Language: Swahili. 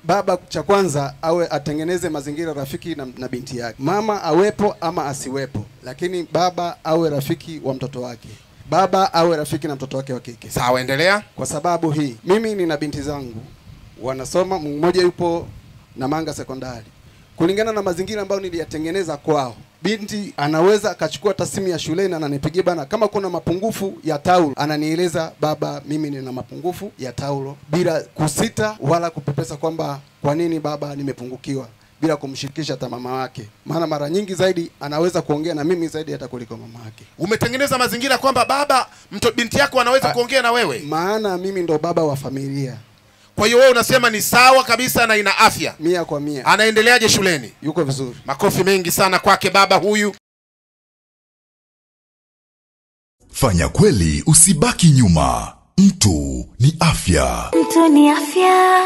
Baba cha kwanza awe atengeneze mazingira rafiki na binti yake. Mama awepo ama asiwepo, lakini baba awe rafiki wa mtoto wake. Baba awe rafiki na mtoto wake wa kike. Sawa, endelea. Kwa sababu hii, mimi nina binti zangu wanasoma, mmoja yupo Namanga Sekondari. Kulingana na mazingira ambayo niliyatengeneza kwao, binti anaweza akachukua tasimu ya shuleni na ananipigia bana, kama kuna mapungufu ya taulo ananieleza, baba mimi nina mapungufu ya taulo, bila kusita wala kupepesa kwamba kwa nini baba nimepungukiwa, bila kumshirikisha hata mama wake. Maana mara nyingi zaidi anaweza kuongea na mimi zaidi hata kuliko mama wake. Umetengeneza mazingira kwamba baba binti yako anaweza kuongea na wewe. Maana mimi ndo baba wa familia. Kwa hiyo wewe unasema ni sawa kabisa na ina afya 100%. Anaendeleaje shuleni? Yuko vizuri. Makofi mengi sana kwake baba huyu. Fanya kweli, usibaki nyuma. Mtu ni afya. Mtu ni afya.